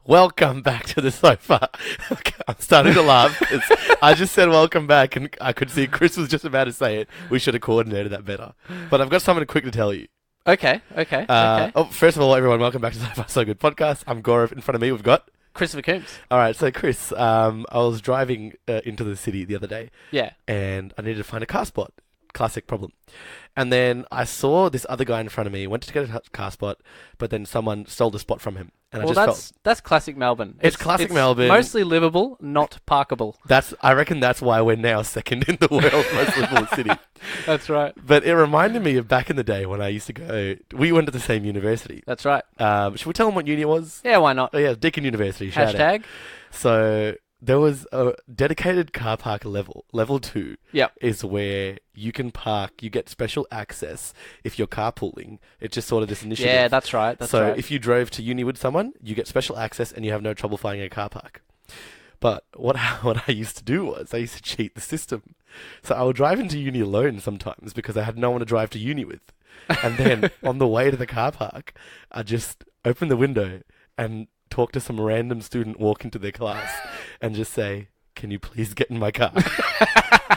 Welcome back to the sofa. I'm starting to laugh because I just said welcome back and I could see Chris was just about to say it. We should have coordinated that better. But I've got something quick to tell you. Okay. Oh, first of all, everyone, welcome back to the So Far So Good podcast. I'm Gaurav. In front of me, we've got Christopher Coombs. All right, so Chris, I was driving into the city the other day. Yeah. And I needed to find a car spot. Classic problem. And then I saw this other guy in front of me, went to get a car spot, but then someone stole the spot from him. And That's classic Melbourne. It's classic Melbourne. Mostly livable, not parkable. I reckon that's why we're now second in the world most livable city. That's right. But it reminded me of back in the day when I used to go. We went to the same university. That's right. Should we tell them what uni it was? Yeah, why not? Oh yeah, Deakin University. Shout out. Hashtag. So there was a dedicated car park level. Level 2 is where you can park. You get special access if you're carpooling. It's just sort of this initiative. Yeah, that's right. So if you drove to uni with someone, you get special access and you have no trouble finding a car park. But what I used to do was I used to cheat the system. So I would drive into uni alone sometimes because I had no one to drive to uni with. And then on the way to the car park, I just open the window and talk to some random student walk into their class and just say, "Can you please get in my car?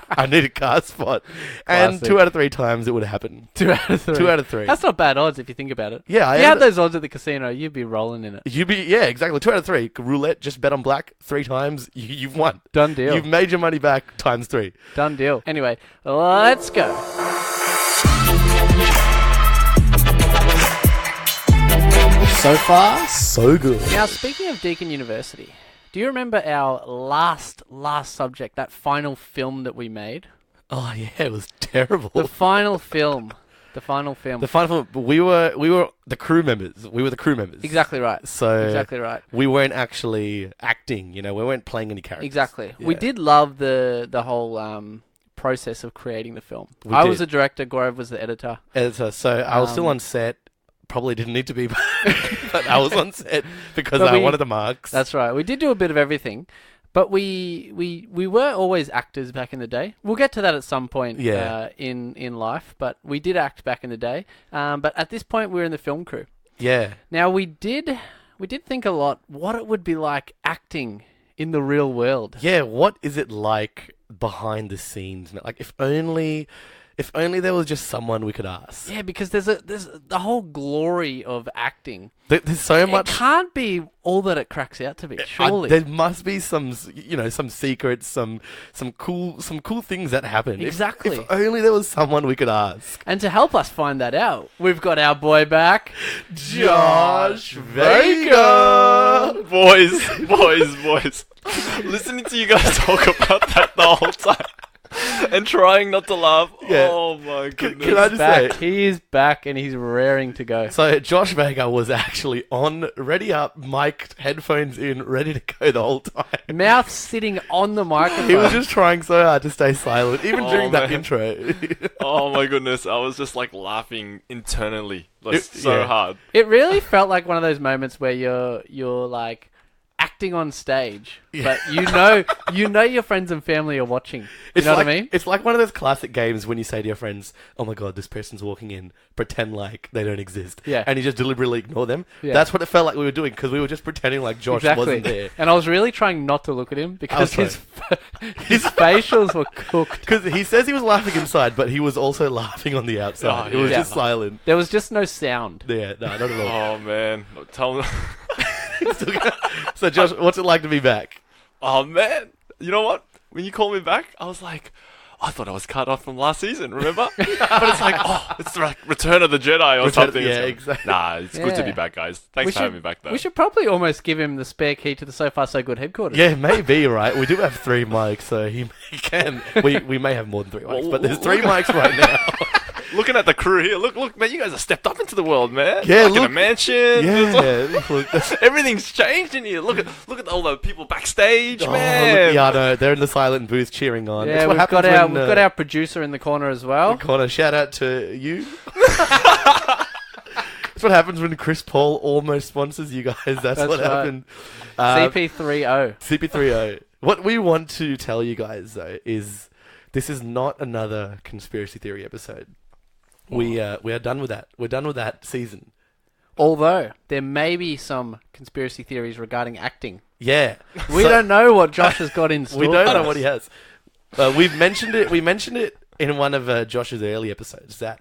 I need a car spot." Classic. And 2 out of 3 times it would happen. 2 out of 3. 2 out of 3. That's not bad odds if you think about it. Yeah, if you had those odds at the casino, you'd be rolling in it. Yeah, exactly. 2 out of 3. Roulette, just bet on black 3 times. You've won. Done deal. You've made your money back times 3. Done deal. Anyway, let's go. So far, so good. Now, speaking of Deakin University, do you remember our last subject, that final film that we made? Oh yeah, it was terrible. The final film. The final film. We were the crew members. We were the crew members. Exactly right. Exactly right. We weren't actually acting. We weren't playing any characters. Exactly. Yeah. We did love the whole process of creating the film. We I did. was the director. Gaurav was the editor. So I was still on set. Probably didn't need to be, but I was on set because I wanted the marks. That's right. We did do a bit of everything, but we were always actors back in the day. We'll get to that at some point in life, but we did act back in the day. But at this point, we're in the film crew. Yeah. Now, we did think a lot what it would be like acting in the real world. Yeah, what is it like behind the scenes? Like, if only there was just someone we could ask. Yeah, because there's the whole glory of acting. There's so much. It can't be all that it cracks out to be. Surely there must be some secrets, some cool things that happen. Exactly. If only there was someone we could ask. And to help us find that out, we've got our boy back, Josh Vega. Boys. Listening to you guys talk about that the whole time. And trying not to laugh. Yeah. Oh my goodness. Can I just say, he is back and he's raring to go. So Josh Vega was actually on, ready up, mic'd, headphones in, ready to go the whole time. Mouth sitting on the microphone. He was just trying so hard to stay silent, even during that intro. Oh my goodness, I was just like laughing internally, so hard. It really felt like one of those moments where you're like acting on stage, but you know your friends and family are watching. You know what I mean? It's like one of those classic games when you say to your friends, "Oh my god, this person's walking in," pretend like they don't exist. Yeah. And you just deliberately ignore them. Yeah. That's what it felt like we were doing, because we were just pretending like Josh wasn't there. And I was really trying not to look at him because his facials were cooked. Because he says he was laughing inside, but he was also laughing on the outside. It was just silent. There was just no sound. Yeah, no, not at all. Oh man, tell me. So Josh, what's it like to be back? Oh man, you know what? When you called me back, I was like, I thought I was cut off from last season, remember? But it's like, it's like Return of the Jedi or something. Yeah, exactly. Nah, it's good to be back, guys. Thanks for having me back, though. We should probably almost give him the spare key to the So Far So Good headquarters. Yeah, maybe, right? We do have 3 mics, so he can. We may have more than 3 mics, but there's 3 mics right now. Looking at the crew here, look, man, you guys have stepped up into the world, man. Yeah, like in a mansion. Yeah, everything's changed in here. Look at all the people backstage, man. Yeah, no, they're in the silent booth cheering on. Yeah, we've got our producer in the corner as well. Shout out to you. That's what happens when Chris Paul almost sponsors you guys. That's what happened. CP30. CP30. What we want to tell you guys, though, is this is not another conspiracy theory episode. We are done with that. We're done with that season. Although there may be some conspiracy theories regarding acting. Yeah. We don't know what Josh has got in store. We don't for know us. what he has. We've mentioned it. We mentioned it in one of Josh's early episodes that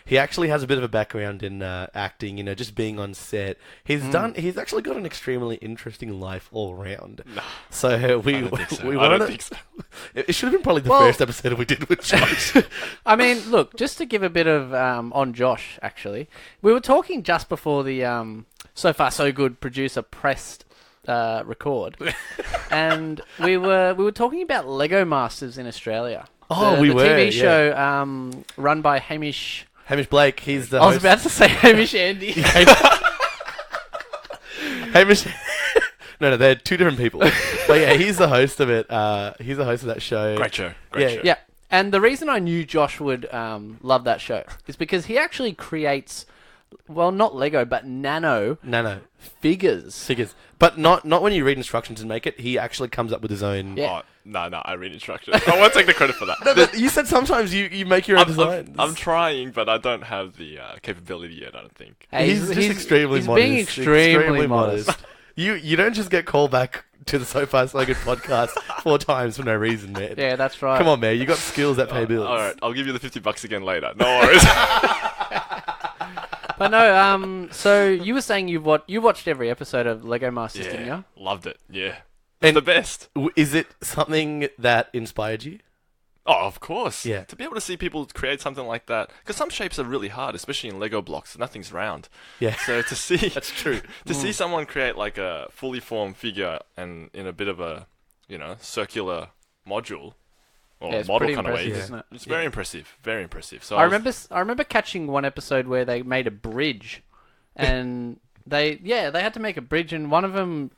he actually has a bit of a background in acting. You know, just being on set. He's actually got an extremely interesting life all around. No, So we I don't think so. we I don't wanted. think so. It should have been probably the Well- first episode we did with Josh. I mean, look, just to give a bit of on Josh, actually, we were talking just before the So Far So Good producer pressed record, and we were talking about Lego Masters in Australia. Oh, the we were, TV yeah. show run by Hamish. Hamish Blake. He's the. I was host. about to say Hamish Andy. Hamish. No, they're two different people. But yeah, he's the host of it. He's the host of that show. Great show. Great Yeah, show. Yeah, and the reason I knew Josh would love that show is because he actually creates, well, not Lego, but nano No. figures. Figures. But not when you read instructions and make it. He actually comes up with his own. Yeah. Oh, no, I read instructions. I won't take the credit for that. No, but you said sometimes you make your own designs. I'm trying, but I don't have the capability yet, I don't think. Hey, He's just extremely he's modest. being extremely modest. You don't just get called back to the So Far So Good podcast 4 times for no reason, man. Yeah, that's right. Come on, man. You got skills that pay bills. All right, I'll give you the $50 again later. No worries. But no, so you were saying you watched every episode of Lego Masters, didn't Yeah, you? loved it. Yeah, And- the best. Is it something that inspired you? Oh, of course. Yeah. To be able to see people create something like that, because some shapes are really hard, especially in Lego blocks. Nothing's round. Yeah. So to see That's true. to see someone create like a fully formed figure and in a bit of a circular module or Yeah, it's model pretty kind of way, impressive, Yeah. isn't it? it's very impressive. Very impressive. So I remember catching one episode where they made a bridge, and they had to make a bridge, and one of them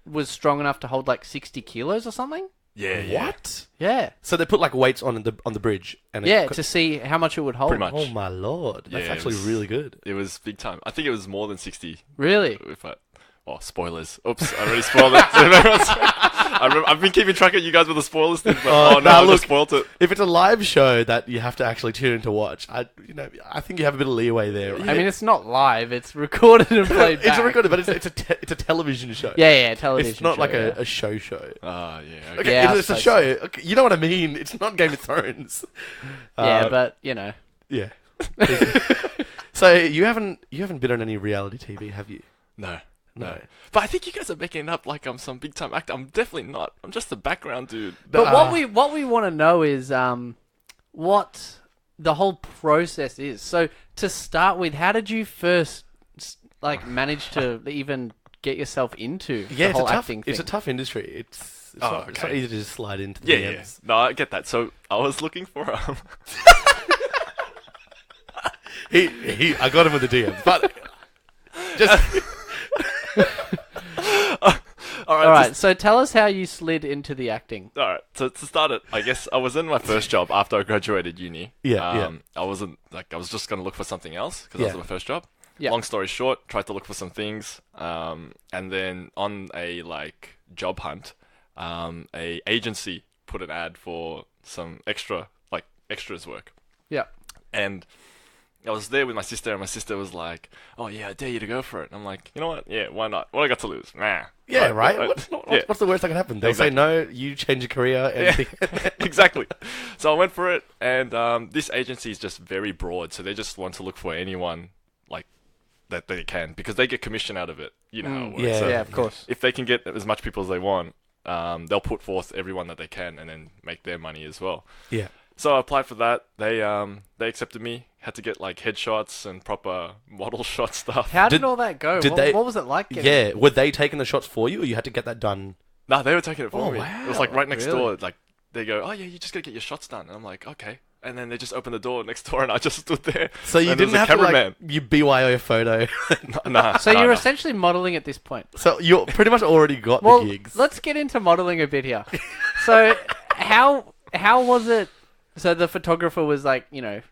was strong enough to hold like 60 kilos or something. Yeah. What? Yeah, So they put like weights on the bridge, and yeah, to see how much it would hold. Pretty much. Oh my lord, that's Yeah, it actually was- really good. It was big time. I think it was more than 60. Really? Spoilers. Oops, I already spoiled it. I've been keeping track of you guys with the spoilers thing, but Oh, no, nah, I look. just spoiled it. If it's a live show that you have to actually tune in to watch, I think you have a bit of leeway there. Right? I mean, it's not live; it's recorded and played back. it's recorded, but it's a television show. Yeah, television. It's not show, like yeah. a show. Yeah. Okay. Okay, Yeah, I it's a suppose show. Okay, you know what I mean? It's not Game of Thrones. Yeah, but you know. Yeah. So you haven't been on any reality TV, have you? No. No. But I think you guys are making it up like I'm some big time actor. I'm definitely not. I'm just a background dude. But what we want to know is what the whole process is. So to start with, how did you first manage to even get yourself into the whole acting thing? It's a tough industry. It's not okay. easy to just slide into the Yeah. DMs. No, I get that. So I was looking for I got him with the DMs, but just All All right, so tell us how you slid into the acting. All right. So to start it, I guess I was in my first job after I graduated uni. Yeah. I wasn't I was just gonna look for something else because that was Yeah. my first job. Yeah. Long story short, tried to look for some things, and then on a job hunt, a agency put an ad for some extras work, Yeah. and I was there with my sister, and my sister was like, "Oh yeah, I dare you to go for it." And I'm like, "You know what? Yeah, why not? What I got to lose? Nah." yeah, right. Yeah. What's the worst that can happen? They say no, you change your career, and Exactly. So I went for it, and this agency is just very broad, so they just want to look for anyone that they can because they get commission out of it. You know how it works. Yeah. So Yeah, of course. if they can get as much people as they want, they'll put forth everyone that they can, and then make their money as well. yeah. So I applied for that. They accepted me. Had to get headshots and proper model shot stuff. How did Did- all that go? did What, they- what was it like? Getting Yeah, were they taking the shots for you, or you had to get that done? Nah, they were taking it for Oh, me. wow. It was right next Really? door. They go, "Oh yeah, you just gotta get your shots done." And I'm like, "Okay." And then they just opened the door next door, and I just stood there. So you And there didn't was a have to cameraman. you BYO a photo. Nah. So nah, you're nah. essentially modeling at this point. So you're pretty much already got Well, the gigs. let's get into modeling a bit here. So how was it? So the photographer was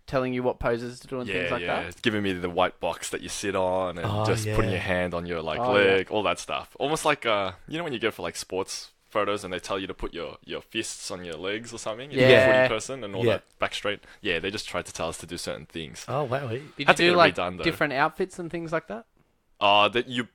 telling you what poses to do and things like that. It's giving me the white box that you sit on, and Oh, just putting yeah. your hand on your Oh, leg, all that stuff. Almost like when you go for sports photos and they tell you to put your fists on your legs or something. If you're a Yeah. footy person and all Yeah. that back straight. Yeah, they just tried to tell us to do certain things. Oh wow. Did you Had to do get it redone, though. different outfits and things like that? That you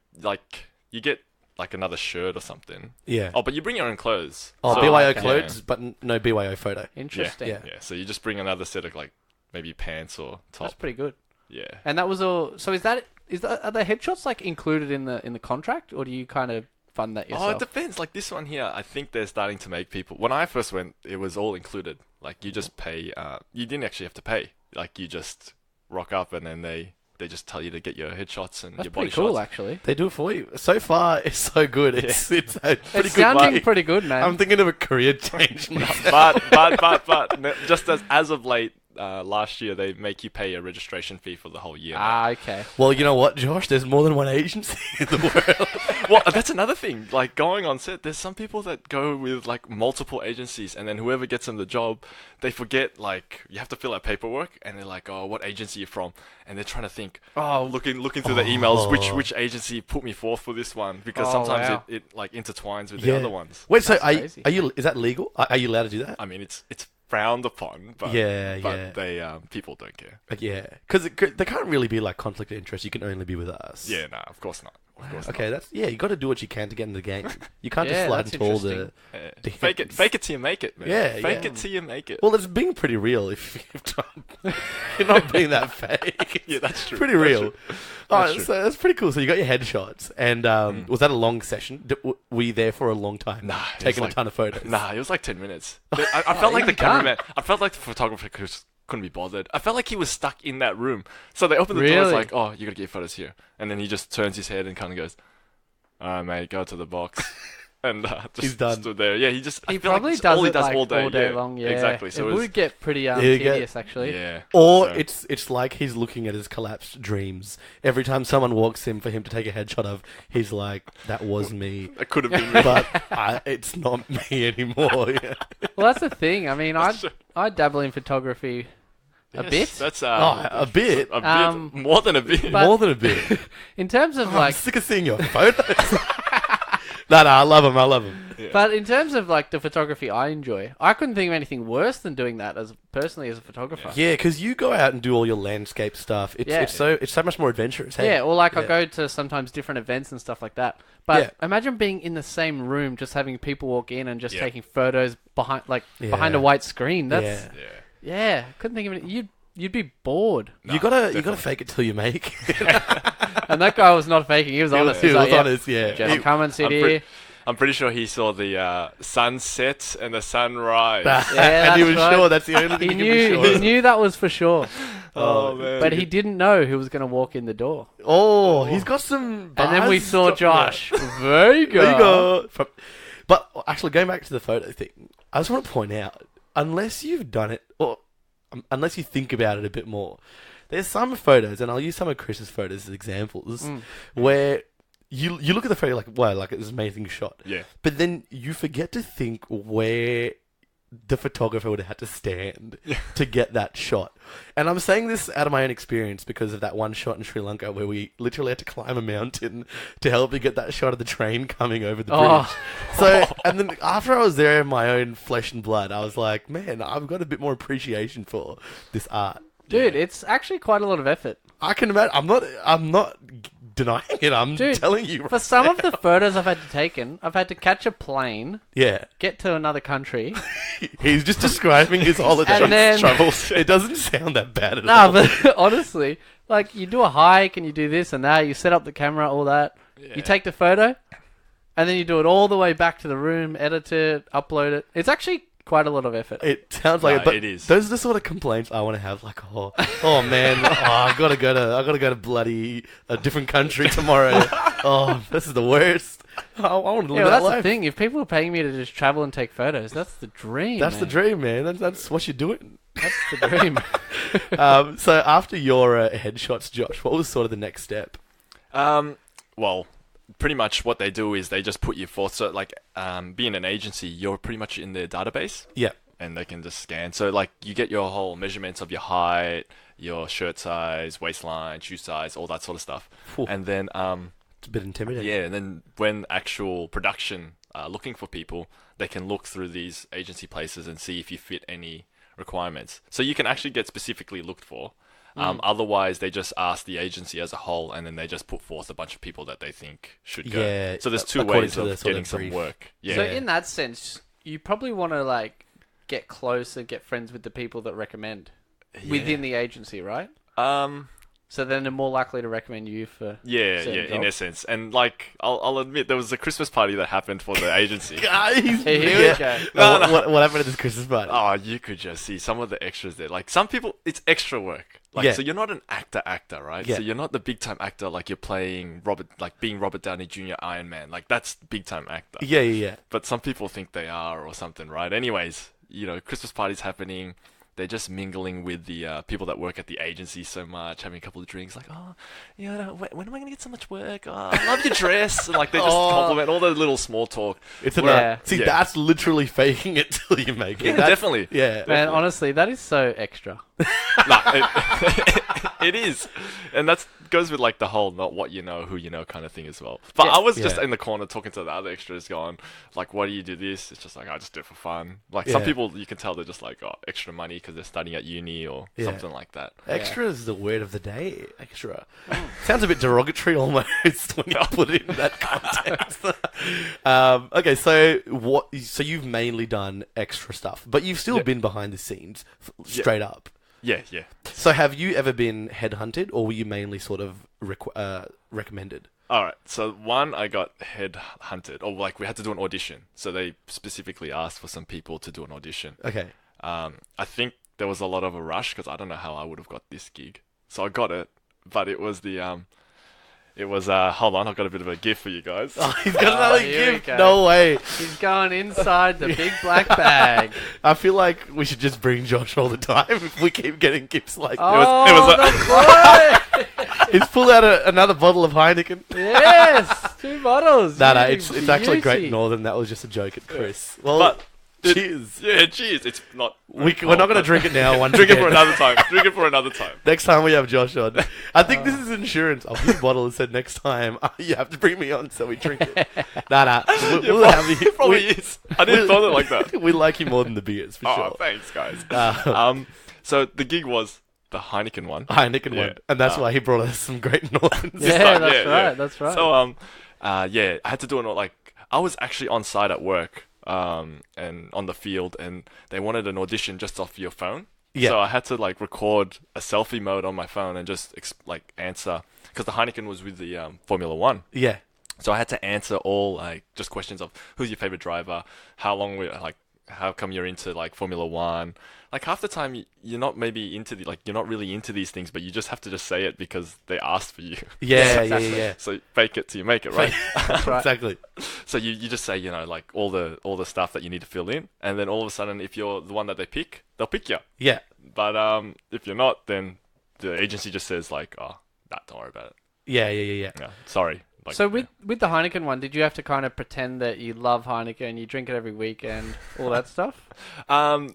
get like another shirt or something. Yeah. Oh, but you bring your own clothes. Oh, So- BYO okay. clothes, but no BYO photo. Interesting. Yeah. Yeah, so you just bring another set of like maybe pants or top. That's pretty good. Yeah. And that was all. So is that are the headshots like included in the contract, or do you kind of fund that Oh, yourself? it depends. Like this one here, I think they're starting to make people. When I first went, it was all included. Like you just pay. You didn't actually have to pay. Like you just rock up and then they just tell you to get your headshots and That's your body pretty cool, shots. actually. They do it for you. So far, it's so good. It's a pretty It's good sounding way. pretty good, man. I'm thinking of a career change. but just as of late, last year they make you pay a registration fee for the whole year. now. Okay. Well, you know what, Josh? There's more than one agency in the world. Well, that's another thing. Like going on set, there's some people that go with like multiple agencies, and then whoever gets them the job, they forget like you have to fill out paperwork, and they're like, "Oh, what agency are you from?" And they're trying to think, looking through the emails, which agency put me forth for this one, because Oh, sometimes wow. it like intertwines with the other ones. Wait, so That's crazy. are you? Is that legal? Are you allowed to do that? I mean, it's frowned upon, but Yeah. they people don't care. Yeah, because there can't really be like conflict of interest. You can only be with us. Yeah, no, of course not. Of course Okay, you got to do what you can to get in the game. You can't Yeah, just slide that's into all the. not. Fake it till you make it, man. Yeah, fake yeah. it till you make it. Well, it's being pretty real. If you're not being that fake. yeah, that's true. Pretty That's real. true. Oh, true. so that's pretty cool. So you got your headshots, and was that a long session? Were you there for a long time? Nah, it was taking like- a ton of photos. Nah, it was like 10 minutes. I felt like the cameraman. I felt like the photographer couldn't be bothered. I felt like he was stuck in that room. So they opened the door. It's Really? like, oh, you gotta get your photos here, and then he just turns his head and kind of goes, "All right, mate, go to the box." And just He's done. stood there. Yeah, I He feel probably like it's does all he it does like all day. long. Yeah, exactly. So it it was, would get pretty you get- tedious, actually. yeah. Or So- it's like he's looking at his collapsed dreams. Every time someone walks in for him to take a headshot of, he's like, "That was me." It could have been me. But it's not me anymore. Yeah. Well, that's the thing. I mean, That's true. I dabble in photography a Yes, bit. That's A bit. a bit Um, more than a bit. but- More than a bit. In terms of I'm like, sick of seeing your photos. No, I love him. but in terms of like the photography I enjoy, I couldn't think of anything worse than doing that as personally as a photographer. Yeah, because you go out and do all your landscape stuff. It's so much more adventurous. Hey? Yeah, or like I Yeah. go to sometimes different events and stuff like that. But Yeah. imagine being in the same room, just having people walk in and just Yeah. taking photos behind behind Yeah. a white screen. That's Yeah. yeah. Couldn't think of it. You'd be bored. You gotta fake it till you make. And that guy was not faking. He was honest. He He's was like, "Yep, honest. Yeah. just come and sit I'm here." I'm pretty sure he saw the sunset and the sunrise. And he that's was right. sure that's the only thing He he can be knew. sure. He knew that was for sure. Oh man! But he didn't know who was going to walk in the door. Oh, he's got some. And then we bars. saw Josh. Vega. There you go. But actually, going back to the photo thing, I just want to point out, unless you've done it, or unless you think about it a bit more, there's some photos, and I'll use some of Chris's photos as examples, where you look at the photo like, wow, like it was an amazing shot. Yeah. But then you forget to think where the photographer would have had to stand to get that shot. And I'm saying this out of my own experience because of that one shot in Sri Lanka where we literally had to climb a mountain to help you get that shot of the train coming over the bridge. Oh. So, and then after I was there in my own flesh and blood, I was like, man, I've got a bit more appreciation for this art. Dude, it's actually quite a lot of effort. I can imagine. I'm not denying it. I'm Dude, telling you. For some of the photos I've had to take I've had to catch a plane, Yeah. get to another country. He's just describing his holiday And then- travels. It doesn't sound that bad at No, all. but honestly, like you do a hike and you do this and that, you set up the camera, all that. Yeah. You take the photo, and then you do it all the way back to the room, edit it, upload it. It's actually quite a lot of effort. It sounds like No, it, but it is. those are the sort of complaints I want to have. Like, oh man, I gotta go to bloody a different country tomorrow. Oh, this is the worst. I want to live Yeah, well, that that's life. the thing. If people are paying me to just travel and take photos, that's the dream. That's the man. dream, man. That's what you're doing. That's the dream. So after your headshots, Josh, what was sort of the next step? Well, pretty much what they do is they just put you forth. So, like, being an agency, you're pretty much in their database, Yeah. and they can just scan. So, like, you get your whole measurements of your height, your shirt size, waistline, shoe size, all that sort of stuff. Phew. And then, It's a bit intimidating. yeah, and then when actual production are looking for people, they can look through these agency places and see if you fit any requirements. So you can actually get specifically looked for. Otherwise, they just ask the agency as a whole, and then they just put forth a bunch of people that they think should go. Yeah, So there's two according ways to the of sort of getting some brief. work. Yeah. So in that sense, you probably want to like get close and get friends with the people that recommend within the agency, right? So then they're more likely to recommend you for certain in jobs. essence. And like, I'll admit, there was a Christmas party that happened for the agency. Guys, Here we go. What happened at this Christmas party? Oh, you could just see some of the extras there. Like, some people, it's extra work. Like, Yeah. so you're not an actor, right? Yeah. So you're not the big time actor like you're playing being Robert Downey Jr. Iron Man. Like, that's big time actor. Yeah. But some people think they are or something, right? Anyways, Christmas party's happening. They're just mingling with the people that work at the agency so much, having a couple of drinks, like, when am I going to get so much work? Oh, I love your dress. And, like, they just compliment all the little small talk. It's Yeah. that's literally faking it till you make it. Yeah, That's- definitely. Yeah. Man, honestly, that is so extra. It is. And that goes with, like, the whole not what you know, who you know kind of thing as well. But I was just in the corner talking to the other extras going, like, why do you do this? It's just like, I just do it for fun. Like, some people, you can tell they're just like, extra money because they're studying at uni or something like that. Extra is the word of the day. Extra. Sounds a bit derogatory almost when you put it in that context. Okay, so you've mainly done extra stuff, but you've still been behind the scenes, straight up. Yeah. So have you ever been headhunted, or were you mainly sort of recommended? All right. So one, I got headhunted, or like we had to do an audition. So they specifically asked for some people to do an audition. Okay. I think there was a lot of a rush because I don't know how I would have got this gig. So I got it, but it was hold on, I've got a bit of a gift for you guys. Oh, he's got another here we gift. go. No way. He's going inside the big black bag. I feel like we should just bring Josh all the time if we keep getting gifts like this. Oh, He's pulled out another bottle of Heineken. yes, 2 bottles. No, You it's actually Great beauty. Northern. That was just a joke at Chris. Well, But cheers. Yeah, cheers. It's not. We're not going to drink it now. Once Drink it again. for another time. Drink it for another time. Next time we have Josh on. I think this is insurance. I'll put a bottle and said next time you have to bring me on so we drink it. Nah. We'll have you. It probably is. I didn't thought it like that. We like you more than the beers, for Oh, sure. thanks, guys. So the gig was the Heineken one. Heineken Yeah. one. And that's why he brought us some Great Northerns. Yeah, time, that's yeah. right. That's right. So I had to do it like I was actually on site at work and on the field, and they wanted an audition just off your phone. Yeah. So I had to like record a selfie mode on my phone and just answer, because the Heineken was with the Formula One. Yeah. So I had to answer all like just questions of who's your favorite driver, how long we like, how come you're into like Formula One. Like half the time you're not maybe into you're not really into these things, but you just have to just say it because they asked for you. Yeah. So fake it till you make it, right? That's right. Exactly. So you just say, like all the stuff that you need to fill in, and then all of a sudden, if you're the one that they pick, they'll pick you. Yeah. But if you're not, then the agency just says like, oh, nah, don't worry about it. Yeah. Yeah, sorry. Like, So with the Heineken one, did you have to kind of pretend that you love Heineken, you drink it every weekend, all that stuff? no,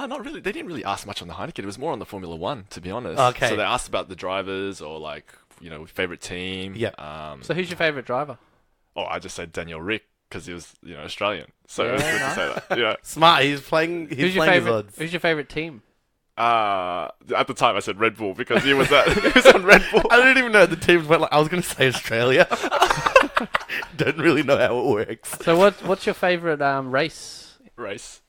not really. They didn't really ask much on the Heineken. It was more on the Formula One, to be honest. Okay. So they asked about the drivers or like, favorite team. Yeah. So who's your favourite driver? I just said Daniel Rick because he was, Australian. So Yeah, it was good nice. to say that. Yeah. Smart. He's playing his odds. Who's your favourite team? At the time I said Red Bull because he was on Red Bull. I didn't even know the teams went I was going to say Australia. Don't really know how it works. So what's your favourite race? Race.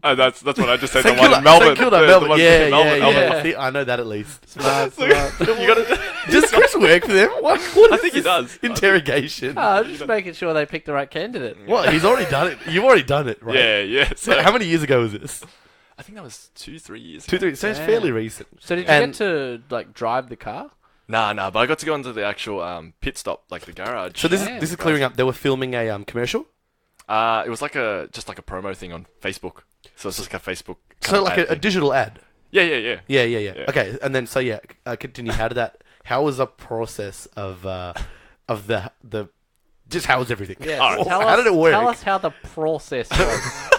That's what I just said. St. The one Kilda, in Melbourne. St. Kilda, The Melbourne. one Yeah, in Melbourne. yeah. See, I know that at least. Smart. You gotta. Does Chris work for them? What I is think he this does. Interrogation. I'm just making sure they pick the right candidate. What? He's already done it. You've already done it, right? Yeah. So So how many years ago was this? I think that was 2-3 years. 2, ago. 3. So it's Damn. fairly recent. So did you And- get to drive the car? Nah. But I got to go into the actual pit stop, like the garage. So this Yeah. is clearing up. They were filming a commercial. It was like a promo thing on Facebook. So it's just like a Facebook. kind So of like ad a thing. digital ad. Yeah. Yeah. Yeah. Okay, and then continue. How did that? How was the process of the just how was everything? Yeah. Alright. How did it work? Tell us how the process was.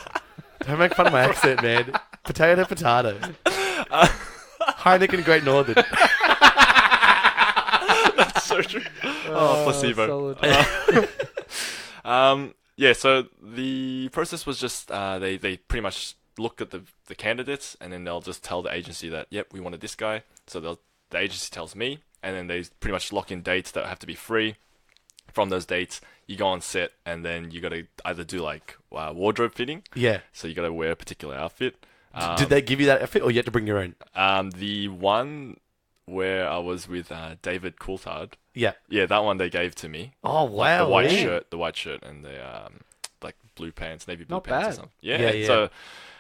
Don't make fun of my accent, man. Potato. Heineken Great Northern. That's so true. Placebo. Solid. Yeah, so the process was just they pretty much look at the candidates, and then they'll just tell the agency that, yep, we wanted this guy. So they'll the agency tells me, and then they pretty much lock in dates that have to be free. From those dates, you go on set, and then you got to either do like wardrobe fitting. Yeah. So you got to wear a particular outfit. Did they give you that outfit, or you had to bring your own? The one where I was with David Coulthard. Yeah. Yeah, that one they gave to me. Oh wow! Like the white shirt, and the like blue pants, navy blue Not pants bad. or something. Yeah. So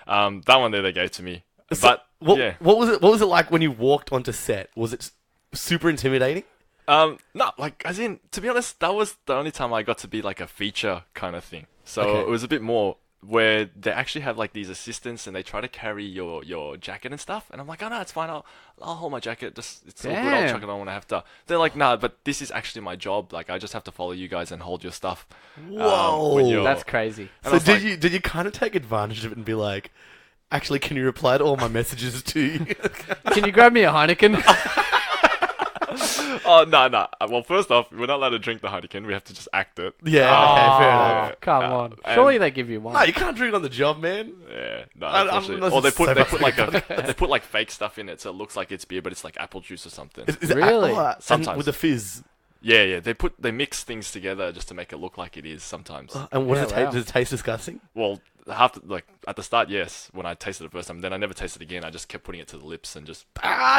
that one there they gave to me. So, But yeah. What was it like when you walked onto set? Was it super intimidating? No, like as in, to be honest, that was the only time I got to be like a feature kind of thing. So Okay. it was a bit more where they actually have like these assistants and they try to carry your jacket and stuff. And I'm like, oh no, it's fine. I'll hold my jacket. Just it's all good. I'll Damn. chuck it on when I have to. They're like, nah, but this is actually my job. Like I just have to follow you guys and hold your stuff. Whoa. when you're- That's crazy. And I So was like- did you kind of take advantage of it and be like, actually, can you reply to all my messages to you? Can you grab me a Heineken? Oh no. Well, first off, we're not allowed to drink the Heineken. We have to just act it. Yeah. Okay. Fair enough. Come on. and- Surely they give you one. No, you can't drink on the job, man. Yeah, no, I'm unfortunately. not Or they so put like fucking they put like fake stuff in it, so it looks like it's beer, but it's like apple juice or something. Is it Really? and Sometimes. with the fizz. Yeah, they mix things together just to make it look like it is sometimes. And what Yeah, does it taste? wow. Does it taste disgusting? Well, like at the start, yes. When I tasted it the first time, then I never tasted it again. I just kept putting it to the lips and just.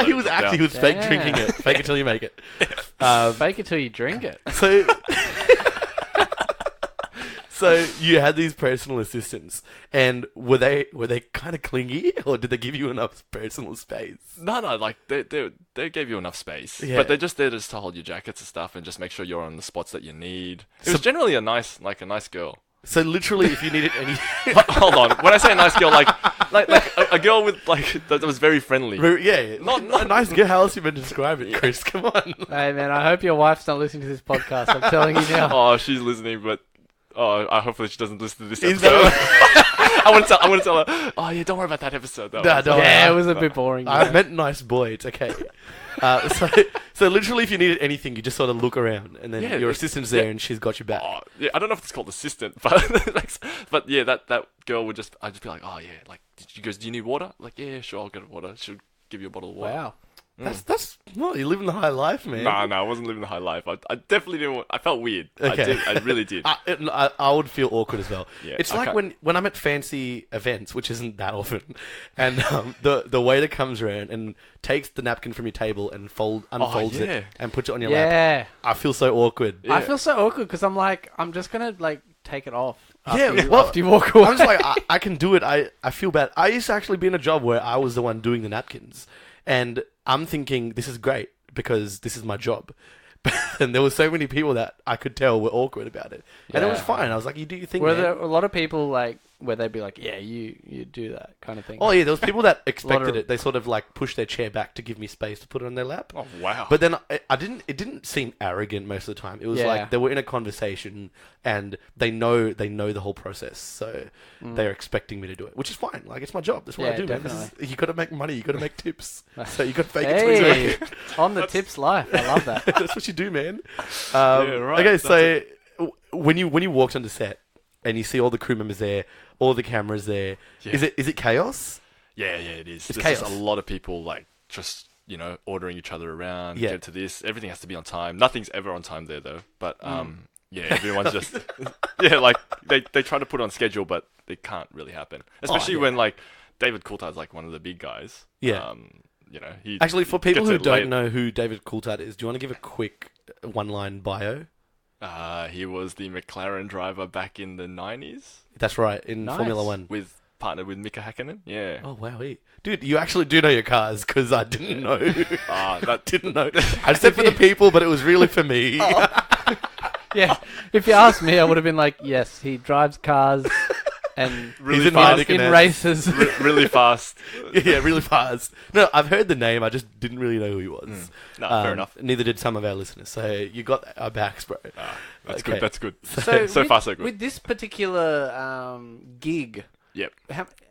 He was down. fake Damn. drinking it. Fake it till you make it. Fake it till you drink it. So, so you had these personal assistants, and were they kind of clingy, or did they give you enough personal space? No, like they gave you enough space, Yeah. but they're just there just to hold your jackets and stuff and just make sure you're on the spots that you need. It was generally a nice girl. So literally, if you needed any, Hold on, when I say a nice girl, like a girl with like that was very friendly. yeah, Not- a nice girl. How else you meant to describe it, Chris? Come on. Hey man, I hope your wife's not listening to this podcast. I'm telling you now. Oh, she's listening, but hopefully she doesn't listen to this Is episode. that- I want to tell her. Oh yeah, don't worry about that episode. Though. Nah, don't worry. Yeah, it was a bit boring. I yeah. meant nice boy. It's okay. So literally, if you needed anything, you just sort of look around, and then Yeah, your it's- assistant's there, yeah. and she's got your back. Oh, yeah, I don't know if it's called assistant, but yeah, that girl would I'd just be like, oh yeah, like she goes, do you need water? Like yeah, sure, I'll get water. She'll give you a bottle of water. Wow. That's well, you're living the high life, man. No, I wasn't living the high life. I definitely didn't. I felt weird. Okay. I really did. I would feel awkward as well. Yeah, it's I like can't- when I'm at fancy events, which isn't that often, and the waiter comes around and takes the napkin from your table and unfolds yeah. it and puts it on your lap. Yeah. I feel so awkward. Yeah. I feel so awkward because I'm like, I'm just gonna like take it off. After Yeah, you, well, after you walk away. I'm just like, I can do it. I feel bad. I used to actually be in a job where I was the one doing the napkins, and I'm thinking this is great because this is my job. And there were so many people that I could tell were awkward about it, and it was Yeah. fine. I was like, "You do your thing, Were man." there a lot of people like where they'd be like, yeah, you do that kind of thing? Oh yeah, there was people that expected of- it. They sort of like pushed their chair back to give me space to put it on their lap. Oh wow. But then I didn't. It didn't seem arrogant most of the time. It was Yeah. like they were in a conversation and they know the whole process, so they're expecting me to do it, which is fine. Like it's my job. That's what Yeah, I do, man. You got to make money. You got to make tips. So you got to fake it till you Hey, make it. on the tips life. I love that. That's what you do, man. right, Okay, that's so when you walked onto set and you see all the crew members there, all the cameras there, Yeah. is it chaos? Yeah, it is. It's There's just chaos. a lot of people like just ordering each other around. Yeah. Get to this. Everything has to be on time. Nothing's ever on time there though. But yeah, everyone's just yeah, like they try to put on schedule, but it can't really happen. Especially yeah. when like David Coulthard's like one of the big guys. Yeah. He Actually, for people gets who it don't late. know who David Coulthard is, do you want to give a quick one-line bio? He was the McLaren driver back in the 90s That's right, in Nice. Formula One. partnered with Mika Hakkinen. Yeah. Oh wow, dude, you actually do know your cars because I didn't know. That didn't know. I said for the people, but it was really for me. Yeah. If you asked me, I would have been like, yes, he drives cars and Really He's in fast. music in and races. Really fast. Yeah, really fast. No, I've heard the name. I just didn't really know who he was. No, fair enough. Neither did some of our listeners. So you got our backs, bro. That's Okay. good. That's good. So, So with, far, so good. With this particular gig, Yep.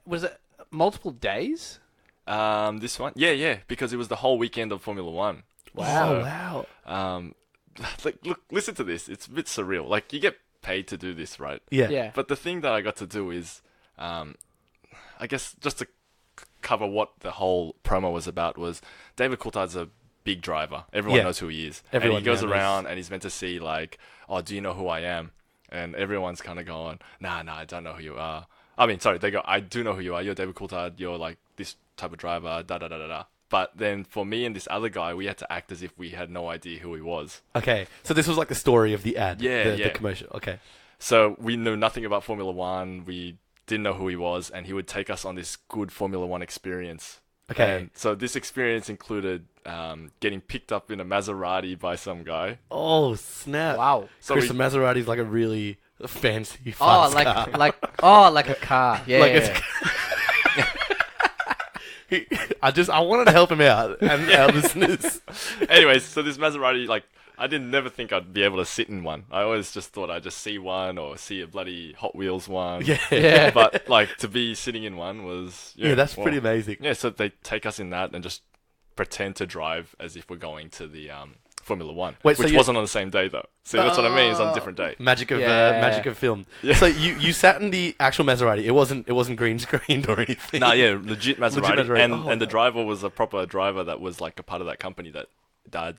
was it multiple days? This one, yeah, because it was the whole weekend of Formula One. Wow. Like, look, listen to this. It's a bit surreal. Like, you get paid to do this, right? Yeah. Yeah. But the thing that I got to do is, I guess, just to cover what the whole promo was about was David Coulthard's a big driver. Everyone Yeah. knows who he is. Everyone and he goes now knows. around and he's meant to see like, oh, do you know who I am? And everyone's kind of going, nah, I don't know who you are. I mean, sorry, they go, I do know who you are. You're David Coulthard. You're like this type of driver, da da da da da. But then for me and this other guy, we had to act as if we had no idea who he was. Okay, so this was like the story of the ad, Yeah, the commercial. Okay. So we knew nothing about Formula One. We didn't know who he was, and he would take us on this good Formula One experience. Okay. And so this experience included getting picked up in a Maserati by some guy. Oh snap! Wow. So Chris, the Maserati's like a really fancy, Oh, fast car. like a car. Yeah. Like it's- I wanted to help him out and our listeners. Anyways, so this Maserati, like, I didn't never think I'd be able to sit in one. I always just thought I'd just see one or see a bloody Hot Wheels one. Yeah. Yeah. But like to be sitting in one was Yeah, that's pretty amazing. Yeah, so they take us in that and just pretend to drive as if we're going to the Formula One, Wait, so which you- wasn't on the same day though. See, that's what I mean. It's on a different day. Magic of Yeah. film. Yeah. So you sat in the actual Maserati. It wasn't green screened or anything. Nah, yeah, legit Maserati, Maserati. and the driver was a proper driver that was like a part of that company that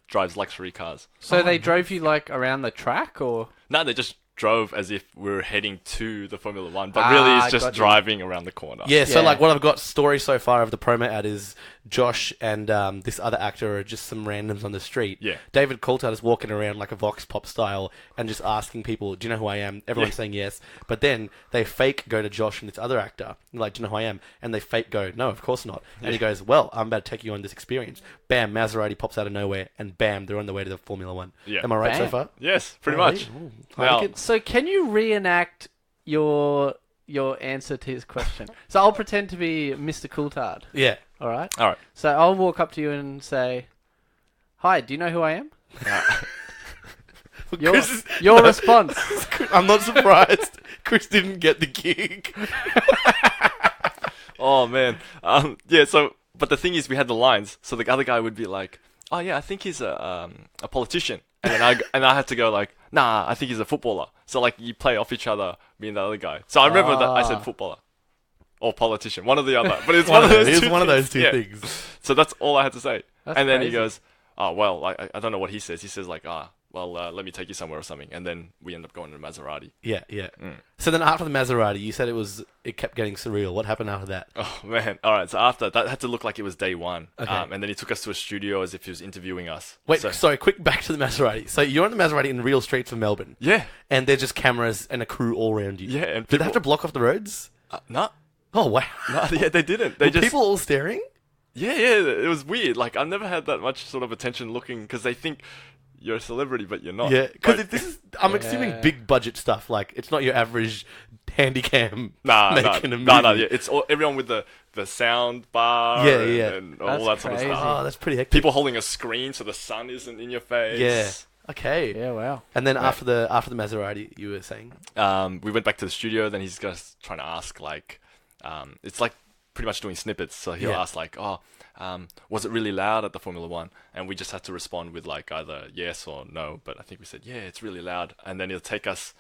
drives luxury cars. So they drove you like around the track, or? No, they just drove as if we were heading to the Formula One, but really it's just got you. driving around the corner. Yeah, so Yeah. like what I've got story so far of the promo ad is Josh and this other actor are just some randoms on the street. Yeah. David Coulthard is walking around like a Vox Pop style and just asking people, do you know who I am? Everyone's Yeah. saying yes. But then they fake go to Josh and this other actor, like, do you know who I am? And they fake go, no, of course not. And he goes, well, I'm about to take you on this experience. Bam, Maserati pops out of nowhere and bam, they're on the way to the Formula One. Yeah. Am I right so Bam. far? Yes, pretty Oh, much. ooh. Now- Heineken? So can you reenact your answer to his question? So I'll pretend to be Mr. Coulthard. Yeah. All right. All right. So I'll walk up to you and say, "Hi, do you know who I am?" Your, Chris is- your response. I'm not surprised. Chris didn't get the gig. Oh man. Yeah. So, but the thing is, we had the lines. So the other guy would be like, "Oh yeah, I think he's a politician," and then I had to go like, "Nah, I think he's a footballer." So like you play off each other, me and the other guy. So I remember that I said footballer or politician, one or the other. But it's one of those. It is two one of those things. two Yeah. things. So that's all I had to say. That's And then he crazy. goes, "Oh well, I don't know what he says." He says like, well, let me take you somewhere or something." And then we end up going to Maserati. Yeah, yeah. Mm. So then after the Maserati, you said it kept getting surreal. What happened after that? Oh man! All right. So after that had to look like it was day one. Okay. And then he took us to a studio as if he was interviewing us. Wait, So- sorry, quick back to the Maserati. So you're on the Maserati in real streets of Melbourne, Yeah. and there's just cameras and a crew all around you. Yeah. And Did they have to block off the roads? No. Oh, wow. No. Yeah, they didn't. They Were just. people all staring? Yeah. It was weird. Like I've never had that much sort of attention looking because they think you're a celebrity, but you're not. Yeah, because Like- this is, I'm assuming Yeah. big budget stuff. Like, it's not your average handycam Nah, making a movie. no. Yeah, it's all, everyone with the sound bar. Yeah, and, yeah. and all That's that sort of crazy. stuff. Oh, that's pretty hectic. People holding a screen so the sun isn't in your face. Yeah. Okay. Yeah, wow. And then Right. after the Maserati, you were saying? We went back to the studio. Then he's just trying to ask like, it's like pretty much doing snippets. So he'll Yeah. ask like, was it really loud at the Formula One? And we just had to respond with like either yes or no. But I think we said, yeah, it's really loud. And then he'll take us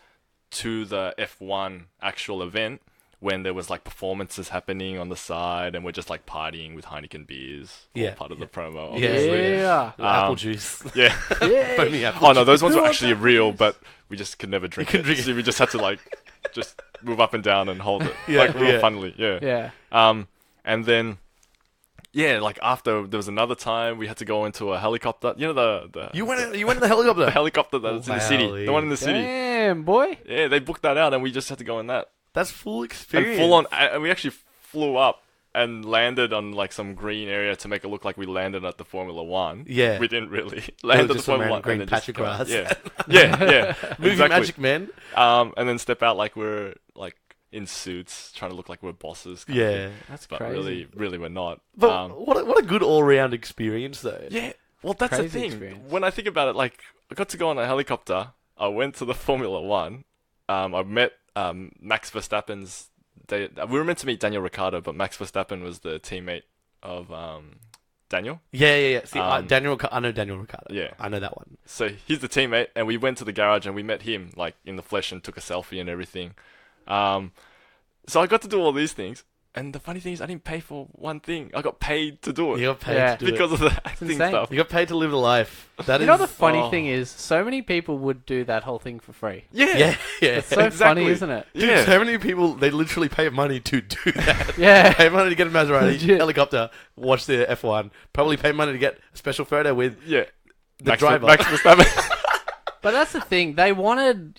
to the F1 actual event when there was like performances happening on the side, and we're just like partying with Heineken beers. All Yeah, part of yeah. the promo. Yeah. Obviously. Yeah. Apple juice. Yeah. Yeah. Foamy apple Oh no, juice. those ones Who were wants actually apple real, juice? but we just could never drink couldn't it. drink it. So we just had to like just move up and down and hold it, Yeah, like real yeah. funnily, yeah. Yeah. And then yeah, like after there was another time we had to go into a helicopter. You know the You went in the helicopter? the helicopter that's in the city, Wowee. the one in the city. Damn, boy. Yeah, they booked that out, and we just had to go in that. That's full experience. And full on, and we actually flew up and landed on like some green area to make it look like we landed at the Formula One. Yeah. We didn't really land at the just some Formula random One. green and then patch just of go- grass. Yeah, yeah. Movie exactly. magic, man. And then step out like we're like in suits, trying to look like we're bosses. kind of Yeah. thing. That's But crazy. really we're not. But what a good all-round experience, though. Yeah, well, that's the Crazy thing. experience. When I think about it, like I got to go on a helicopter. I went to the Formula One. I met Max Verstappen's. We were meant to meet Daniel Ricciardo, but Max Verstappen was the teammate of Daniel. Yeah. See, Um, I know Daniel Ricciardo. Yeah. I know that one. So he's the teammate, and we went to the garage and we met him like in the flesh and took a selfie and everything. So I got to do all these things, And the funny thing is, I didn't pay for one thing. I got paid to do it. You got paid Yeah. to do it. because of the acting insane. stuff. You got paid to live the life. That You is. know the funny oh. thing is, so many people would do that whole thing for free. Yeah. Yeah, yeah. It's so exactly. funny, isn't it? Dude, Yeah. so many people, they literally pay money to do that. Yeah. Pay money to get a Maserati Legit. helicopter, watch the F1. Probably pay money to get a special photo with Yeah. the driver. Max Verstappen. But that's the thing. They wanted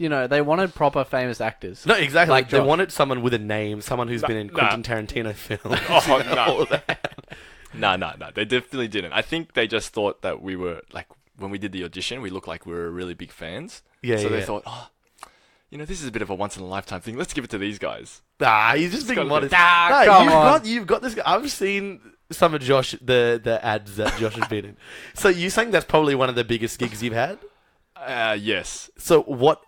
proper famous actors. No, exactly. Like They Josh. wanted someone with a name, someone who's been in nah. Quentin Tarantino films. Oh, no. all of that. No. They definitely didn't. I think they just thought that we were, like, when we did the audition, we looked like we were really big fans. Yeah, So yeah. they thought, this is a bit of a once-in-a-lifetime thing. Let's give it to these guys. Nah, he's just It's being gotta modest. be- Ah, come on. You've got this guy. I've seen some of Josh, the ads that Josh has been in. So you're saying that's probably one of the biggest gigs you've had? Yes. So what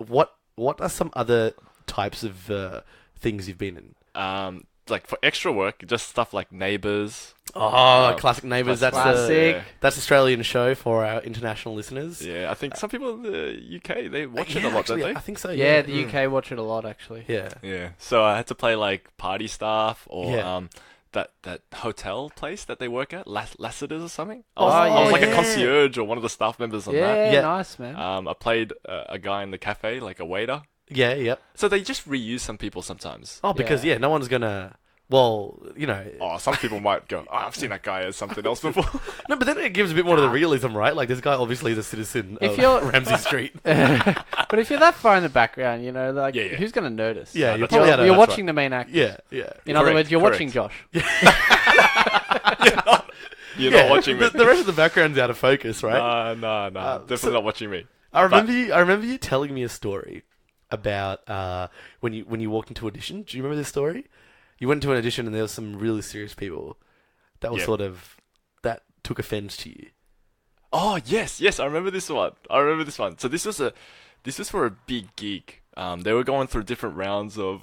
are some other types of things you've been in? Like, for extra work, just stuff like Neighbours. Oh, Classic Neighbours. That's Classic. that's Australian show for our international listeners. Yeah, I think some people in the UK, they watch it Yeah, a lot, actually, don't I think so. Yeah, Yeah, the UK watch it a lot, actually. yeah. Yeah. So I had to play, like, party staff or Yeah. that hotel place that they work at, Lassiter's or something. Oh, I was like yeah. a concierge or one of the staff members on Yeah, that. Yeah. nice, man. I played a guy in the cafe, like a waiter. Yeah, yeah. So they just reuse some people sometimes. Oh, because Yeah. no one's gonna. Well, Oh, some people might go, I've seen that guy as something else before. no, but then it gives a bit more to the realism, right? Like this guy obviously is a citizen If of you're- Ramsey Street. But if you're that far in the background, like, Yeah, yeah. who's going to notice? Yeah, No, you're that's probably right. out of You're that's watching the main actor. Yeah, yeah. In other Correct, words, you're correct. watching Josh. You're Yeah, not watching me. The rest of the background's out of focus, right? No. Definitely so- not watching me. I remember you telling me a story about when you walked into audition. Do you remember this story? You went to an audition and there was some really serious people that was Yeah. that took offense to you. Oh, yes, I remember this one. So this was for a big gig. They were going through different rounds of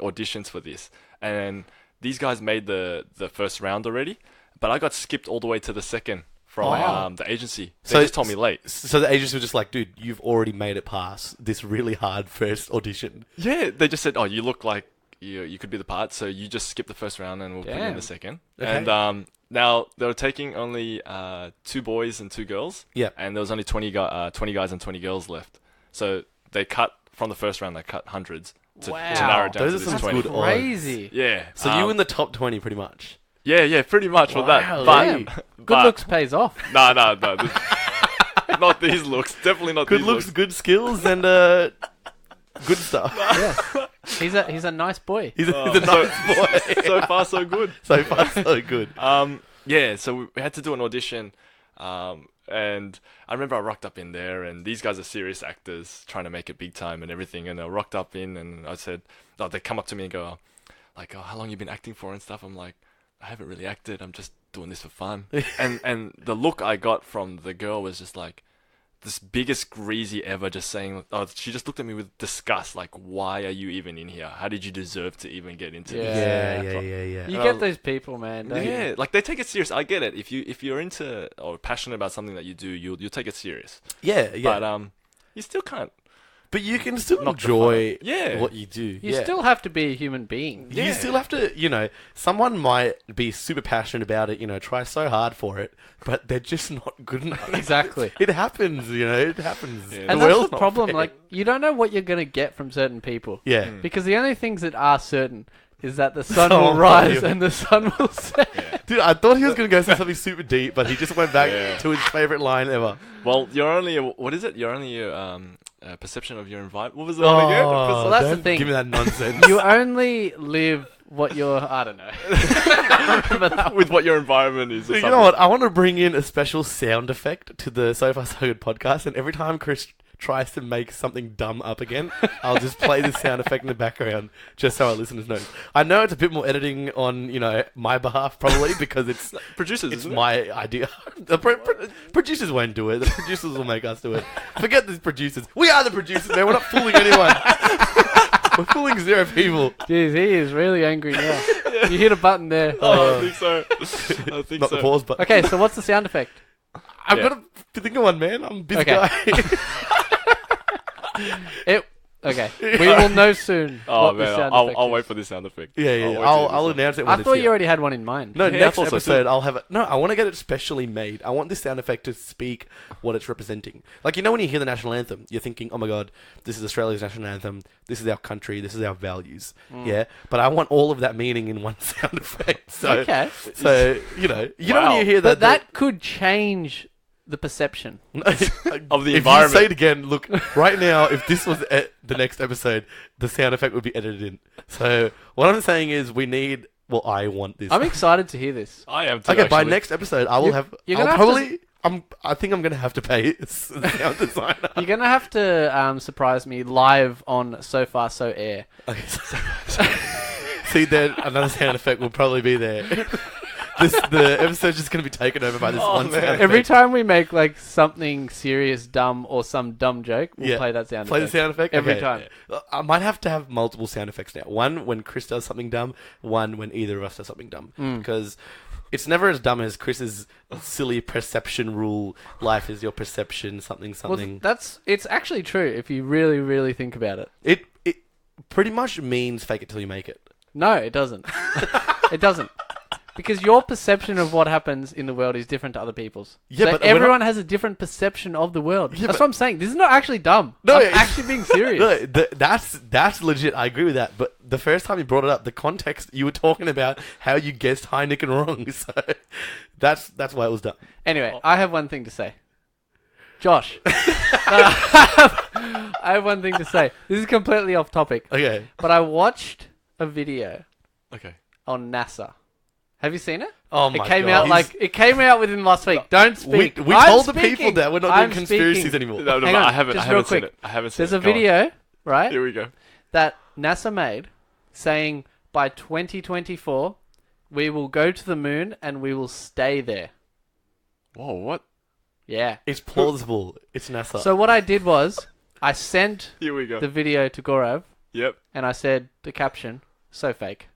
auditions for this, and these guys made the first round already, but I got skipped all the way to the second from Wow. the agency. They So- just told me late. So the agents were just like, dude, you've already made it past this really hard first audition. Yeah, they just said, oh, you look like you could be the part, so you just skip the first round and we'll put you in Damn. the second. Okay. And now they were taking only 2 boys and 2 girls. Yeah. And there was only 20 guys and 20 girls left. So they cut from the first round. They cut hundreds to Wow. narrow it down Those to are this some 20. good odds. Crazy. Yeah. So you in the top 20 pretty much. Yeah, pretty much for that. Wow, But, damn. Good but- looks pays off. No. Not these looks. Definitely not Good these looks, looks. good skills, and good stuff. Yeah. He's a nice boy. He's a Oh, nice boy. So far, so good. So far, so good. Yeah, so we had to do an audition, and I remember I rocked up in there, and these guys are serious actors trying to make it big time and everything, and I rocked up in, and I said, they come up to me and go, like, oh, how long you been acting for and stuff? I'm like, I haven't really acted, I'm just doing this for fun. and the look I got from the girl was just like, this biggest greasy ever, just saying, she just looked at me with disgust, like, why are you even in here? How did you deserve to even get into this? Yeah. You get those people, man. Don't Yeah, you? like they take it serious. I get it. If you're into or passionate about something that you do, you'll take it serious. Yeah. But you still can't. But you can still Knock the enjoy fun. Yeah. what you do. You still have to be a human being. You Yeah. still have to, someone might be super passionate about it, try so hard for it, but they're just not good enough. Exactly. It happens, it happens. Yeah. And The that's world's the not problem. fair. Like, you don't know what you're going to get from certain people. Yeah. Because the only things that are certain is that the sun Oh, will rise yeah. and the sun will set. Yeah. Dude, I thought he was going to go say something super deep, but he just went back Yeah. to his favorite line ever. Well, you're only what is it? You're only a perception of your environment. What was the one again? Well, that's the don't thing. Give me that nonsense. You only live what you're... I don't know. Remember that one? With what your environment is. Or You something. know what? I want to bring in a special sound effect to the So Far So Good podcast, and every time Chris tries to make something dumb up again, I'll just play this sound effect in the background just so our listeners know. I know it's a bit more editing on, my behalf probably because it's Producers, it's isn't it? my idea. The producers won't do it. The producers will make us do it. Forget the producers. We are the producers, man. We're not fooling anyone. We're fooling 0 people. Jeez, he is really angry now. You hit a button there. Oh, I think so. I think Not so. the pause button. Okay, so what's the sound effect? I've Yeah. got to think of one, man. I'm a busy Okay. guy. Okay. We will know soon. Oh what the man, sound I'll effect wait is. for this sound effect. Yeah. wait I'll till announce it I when it's thought here. you already had one in mind. No, Yeah, I next thought so episode too. I'll have it. No, I want to get it specially made. I want this sound effect to speak what it's representing. Like, you know when you hear the national anthem, you're thinking, oh my god, this is Australia's national anthem, this is our country, this is our values. Yeah? But I want all of that meaning in one sound effect. So, Okay. So, you know when you hear But that... that could change the perception. Of the if environment. you say it again, look, right now, if this was the next episode, the sound effect would be edited in. So, what I'm saying is we need... Well, I want this. I'm excited to hear this. I am too. Okay, by actually. next episode, I will have... you're I'll gonna have probably... I think I'm going to have to pay a sound designer. You're going to have to surprise me live on So Far So Air. Okay, see, then another sound effect will probably be there. The episode's just going to be taken over by this one sound effect. Every time we make like something serious, dumb, or some dumb joke, we'll play that sound Play the effect. sound effect? Every Okay. time. I might have to have multiple sound effects now. One when Chris does something dumb, one when either of us does something dumb. Because it's never as dumb as Chris's silly perception rule. Life is your perception, something. Well, it's actually true if you really, really think about it. It pretty much means fake it till you make it. No, it doesn't. It doesn't. Because your perception of what happens in the world is different to other people's. Yeah, so but we're everyone has a different perception of the world. Yeah, That's but- what I'm saying. This is not actually dumb. No, I'm it's- actually being serious. No, that's legit. I agree with that. But the first time you brought it up, the context you were talking about how you guessed Heineken wrong. So that's why it was dumb. Anyway, I have one thing to say. Josh. I have one thing to say. This is completely off topic. Okay. But I watched a video Okay. on NASA. Have you seen it? Oh my It came God. out it came out within last week. Don't We speak. we I'm told the speaking. people that we're not I'm doing conspiracies speaking. anymore. No, Hang but on, I haven't just real seen quick. it. I haven't seen There's it. a Go on. video, right, Here we go. that NASA made saying by 2024 we will go to the moon and we will stay there. Whoa, what? Yeah. It's plausible. It's NASA. So what I did was I sent Here we go. the video to Gaurav Yep. and I said the caption, so fake.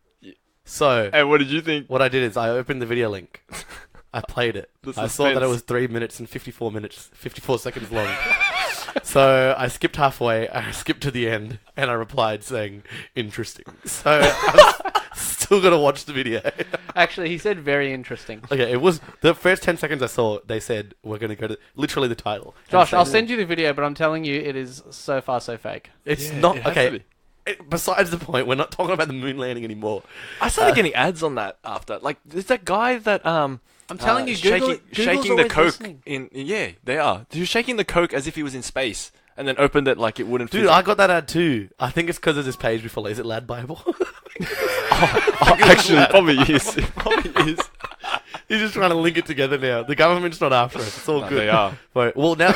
So Hey, what did you think? what I did is I opened the video link. I played it. The I saw that it suspense. was 3 minutes and 54 seconds long. So I skipped halfway, I skipped to the end, and I replied saying, interesting. So I'm still going to watch the video. Actually, he said very interesting. Okay, it was the first 10 seconds I saw, they said, we're going to go to literally the title. Josh, And I'll say- send you the video, but I'm telling you it is so far so fake. It's Yeah, not, it has to okay. be. Besides the point, we're not talking about the moon landing anymore. I started getting ads on that after. Like, there's that guy that I'm telling you, Google's shaking the always coke listening. in. Yeah, they are. He was shaking the coke as if he was in space, and then opened it like it wouldn't. Dude, I got that ad too. I think it's because of this page before. Is it Lad Bible? actually probably is. It probably is. He's just trying to link it together now. The government's not after us. It's all No, good. they are. Right, well, now,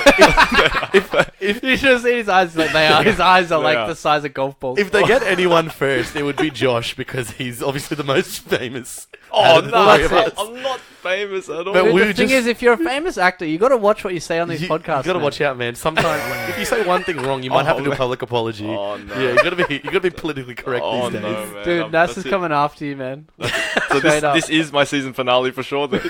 if You should have seen his eyes like they are. His eyes are They like are. the size of golf balls. if they get anyone first, it would be Josh because he's obviously the most famous. Oh out of the no, three of us. I'm not famous at all. But Dude, we the were thing just- is, if you're a famous actor, you got to watch what you say on these podcasts. You gotta man. watch out, man. Sometimes if you say one thing wrong, you might have to do a man. public apology. Oh, no. Yeah, you gotta be politically correct Oh these no, days. man. Dude, That's NASA's it. coming after you, man. So Straight up. this is my season finale for sure. Then.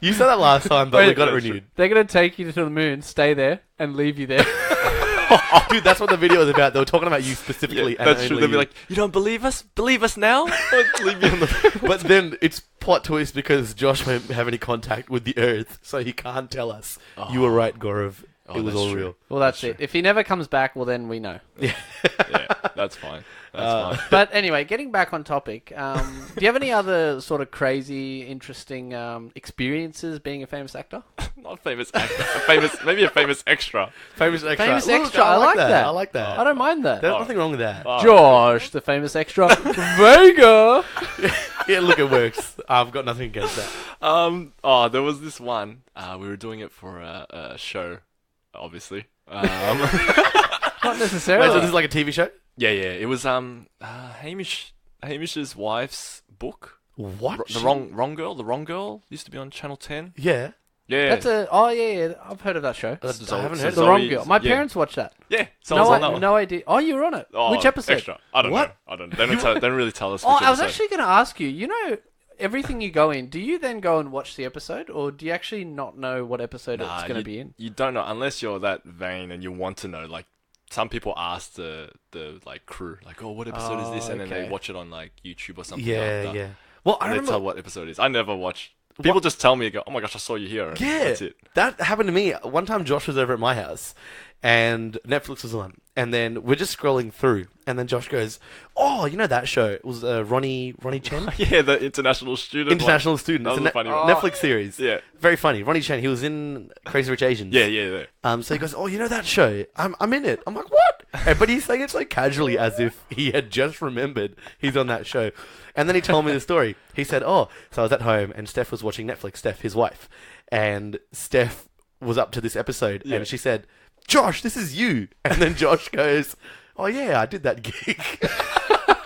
You said that last time, but we Wait, got it that's renewed. They're gonna take you to the moon, stay there, and leave you there. Dude, that's what the video was about. They were talking about you specifically. Yeah, and that's true. only They'll be you. like, "You don't believe us? Believe us now? Leave me on the." But then it's plot twist because Josh won't have any contact with the Earth, so he can't tell us. You were right, Gaurav. Oh, it was that's all true. real. Well, that's it. If he never comes back, well, then we know. Yeah, that's fine. That's fine. But anyway, getting back on topic, do you have any other sort of crazy, interesting experiences being a famous actor? Not a famous actor. Maybe a famous extra. Famous extra. Famous Look, extra. I like that. I like that. I don't mind that. There's nothing wrong with that. Oh. Josh, the famous extra. Vega! Yeah, look, it works. I've got nothing against that. There was this one. We were doing it for a show, obviously. Not necessarily. Wait, so this is like a TV show? Yeah. It was Hamish's wife's book. What? The wrong girl used to be on Channel 10. Yeah. Yeah. That's yeah. I've heard of that show. I haven't so heard The of Wrong Zoe- Girl. My yeah. parents watched that. Yeah. So I was on that one. No idea. Oh, you were on it. Oh, Which episode? Extra. I don't What? know. I don't. They don't really tell us. Oh, which I was episode. actually going to ask you. You know, everything you go in, do you then go and watch the episode, or do you actually not know what episode it's going to be in? You don't know unless you're that vain and you want to know. Like, some people ask the like crew like, oh, what episode is this, and then they okay. watch it on like YouTube or something. Yeah, after, yeah. Well, I and they remember tell what episode it is. I never watch. People just tell me, go, oh my gosh, I saw you here. And Yeah, that's it. that happened to me. One time Josh was over at my house and Netflix was on. And then we're just scrolling through. And then Josh goes, oh, you know that show? It was Ronnie Chen? Yeah, the international student. International Student. That It's was a a funny one. Netflix series. Yeah. Very funny. Ronnie Chen, he was in Crazy Rich Asians. Yeah. So he goes, oh, you know that show? I'm in it. I'm like, what? But he's saying it so casually as if he had just remembered he's on that show. And then he told me the story. He said, oh, so I was at home and Steph was watching Netflix, Steph, his wife. And Steph was up to this episode and she said, Josh, this is you. And then Josh goes, oh yeah, I did that gig.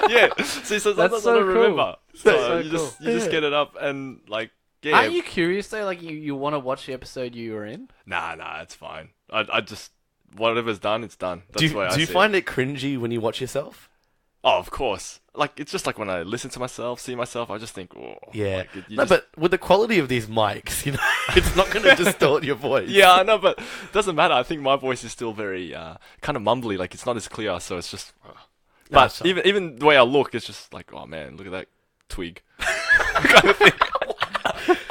Yeah. See, so That's that's so what I cool. remember. So so you just get it up and like, yeah. Aren't you curious though? Like you want to watch the episode you were in? Nah, it's fine. I just, whatever's done, it's done. That's the way I Do you see find it cringy when you watch yourself? Oh, of course. Like, it's just like when I listen to myself, see myself, I just think, oh. Yeah. Like, No, but with the quality of these mics, you know, it's not going to distort your voice. Yeah, I know, but it doesn't matter. I think my voice is still very kind of mumbly. Like, it's not as clear, so it's just. But so- even the way I look, it's just like, oh man, look at that twig. kind of thing.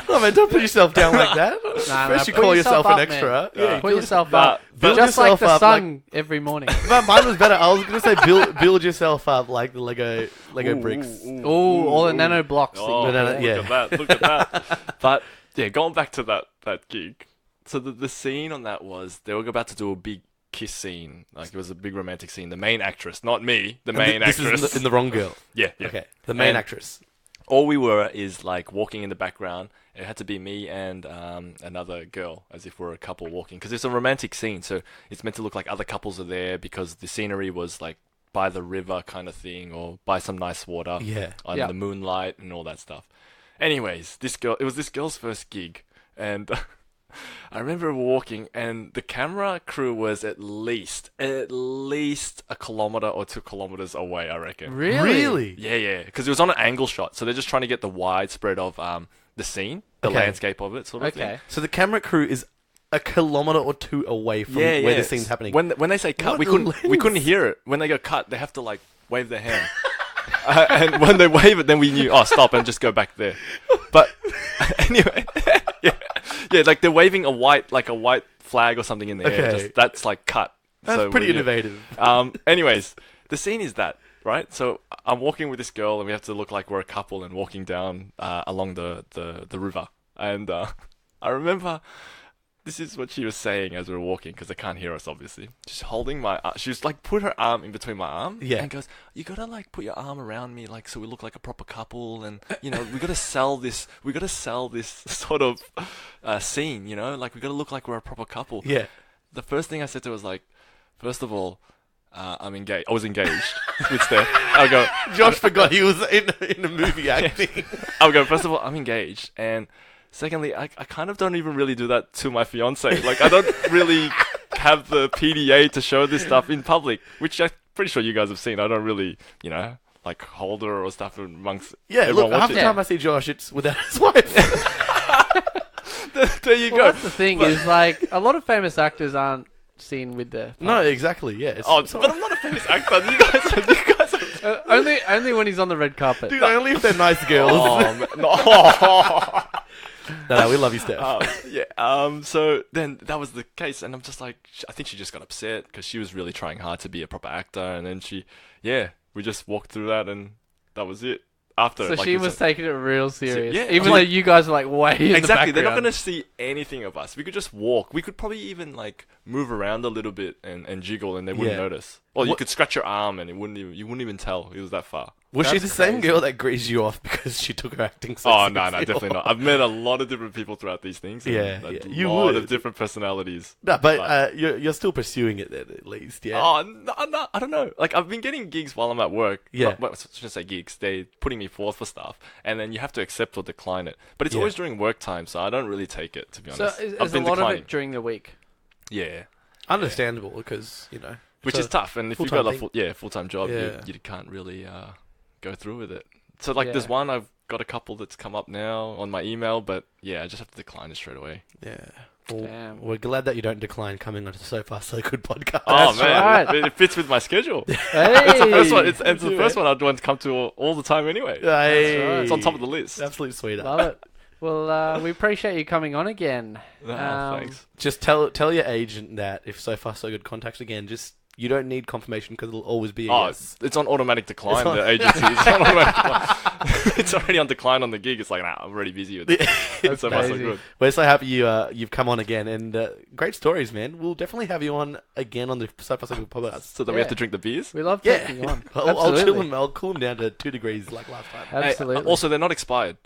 Oh, man, don't put yourself down like that. First you put call yourself up, an extra. man. Yeah, Put yourself Nah, up. build Just like yourself the up, sun every morning. But mine was better. I was going to say build yourself up like the Lego bricks. Oh, all the nano blocks. Oh, that you no, put yeah. there. look at that. But yeah, going back to that gig. So the scene on that was they were about to do a big kiss scene. Like it was a big romantic scene. The main actress, not me, the main This actress. is in the wrong girl. Yeah. Okay, the main And actress. all we were is like walking in the background. It had to be me and another girl, as if we're a couple walking, because it's a romantic scene. So it's meant to look like other couples are there because the scenery was like by the river kind of thing, or by some nice water. Yeah. On Yeah. the moonlight and all that stuff. Anyways, it was this girl's first gig, and I remember walking, and the camera crew was at least a kilometer or 2 kilometers away, I reckon. Really? Yeah, because it was on an angle shot, so they're just trying to get the widespread of the scene, the Okay. landscape of it, sort of thing. Okay. So the camera crew is a kilometer or two away from where the scene's happening. When they say cut, What we couldn't hear it. When they go cut, they have to like wave their hand. And when they wave it, then we knew, oh, stop and just go back there. But anyway, yeah, like they're waving a white flag or something in the air. Okay. That's like cut. That's So pretty we knew. innovative. Anyways, the scene is that, right? So I'm walking with this girl, and we have to look like we're a couple and walking down along the river. And I remember this is what she was saying as we were walking, because they can't hear us, obviously. She's holding my she was like, put her arm in between my arm, and goes, you gotta like put your arm around me, like, so we look like a proper couple, and you know, we gotta sell this sort of scene, you know, like we gotta look like we're a proper couple. Yeah. The first thing I said to her was like, first of all, I'm engaged. I was engaged with Steph. I'll go, Josh forgot he was in a movie acting. I'll go, first of all, I'm engaged, and secondly, I kind of don't even really do that to my fiance. Like, I don't really have the PDA to show this stuff in public, which I'm pretty sure you guys have seen. I don't really, you know, like hold her or stuff amongst Yeah, everyone look, half the watching. time I see Josh, it's without his wife. There you Well, go. that's the thing is like a lot of famous actors aren't seen with their. No, exactly, yeah. Oh, but I'm not a famous actor. You guys are... Only when he's on the red carpet. Dude, only if they're nice girls. Oh, man. No. No, we love you, Steph. Yeah. So then that was the case, and I'm just like, I think she just got upset because she was really trying hard to be a proper actor, and then we just walked through that, and that was it. After, So like, she it's was taking it real serious, yeah, even like- though you guys are like way in exactly. the They're not background. gonna see anything of us. We could just walk. We could probably even like move around a little bit and jiggle, and they wouldn't Yeah. notice. Or you What- could scratch your arm, and you wouldn't even tell it was that far. Was she That's the same crazy. girl that grazed you off because she took her acting so Oh no, seriously? definitely not. I've met a lot of different people throughout these things. And Yeah, a yeah. You lot would. of different personalities. No, but you're still pursuing it then, at least, yeah? Oh no, I don't know. Like I've been getting gigs while I'm at work. Yeah. Well, I shouldn't say gigs. They're putting me forth for stuff, and then you have to accept or decline it. But it's Yeah. always during work time, so I don't really take it, to be So honest. is I've a been lot declining. of it during the week. Yeah. Understandable, because, you know. Which it's is a tough, and if you've full-time got a thing. full-time job, Yeah. you can't really go through with it. So like, there's Yeah. one I've got a couple that's come up now on my email, but yeah, I just have to decline it straight away. Yeah. Damn. We're glad that you don't decline coming onto the So Far So Good podcast. Oh man, right. it fits with my schedule. Hey. It's the first one. It's the first one I'd want to come to all the time anyway. Hey. It's on top of the list. Absolute sweetheart. Love it. Well, we appreciate you coming on again. Thanks. Just tell your agent that if So Far So Good contacts again, just you don't need confirmation because it'll always be a yes. It's on automatic decline. The agency. It's on automatic decline. It's already on decline on the gig. It's like, nah, I'm already busy with it. That's So far so crazy. good. We're so happy you've come on again, and great stories, man. We'll definitely have you on again on the So Far So Good podcast. So that we have to drink the beers. We love Yeah, taking you on. I'll chill him. I'll cool him down to 2 degrees like last time. Absolutely. Hey, also, they're not expired.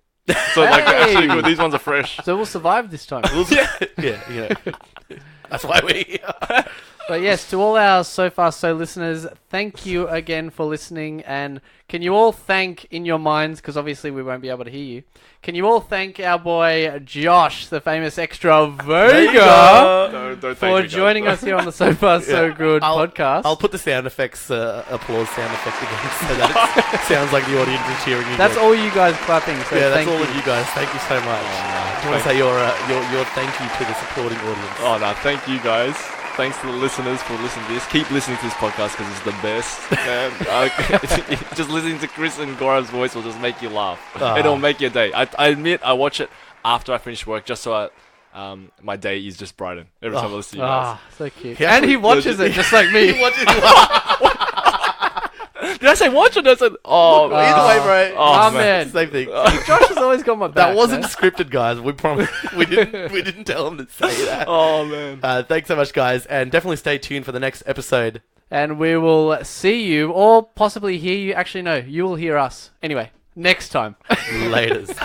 So like they're actually good. These ones are fresh. So we'll survive this time. Yeah, you know. That's why we're here. But yes, to all our So Far So listeners, thank you again for listening. And can you all thank in your minds, because obviously we won't be able to hear you, can you all thank our boy Josh, the famous extra Vega, Don't thank for me, joining guys. us here on the So Far So Good podcast? I'll put the sound effects, applause sound effect again, so that it sounds like the audience is cheering. That's all you guys clapping. So Yeah, that's thank all you. of you guys. Thank you so much. Do you want to say your thank you to the supporting audience? Oh no, thank you guys. Thanks to the listeners for listening to this. Keep listening to this podcast because it's the best. And, just listening to Chris and Gaurav's voice will just make you laugh. It'll make your day. I admit I watch it after I finish work just so my day is just brightened every time I listen to you guys. So cute. Yeah, And he watches it just like me. Did I say watch or did I say... Oh, Either way, bro. Oh, man. Same thing. Josh has always got my back. That wasn't man. scripted, guys. We promise. We didn't tell him to say that. Oh, man. Thanks so much, guys, and definitely stay tuned for the next episode. And we will see you, or possibly hear you. Actually, no, you will hear us. Anyway, next time. Laters.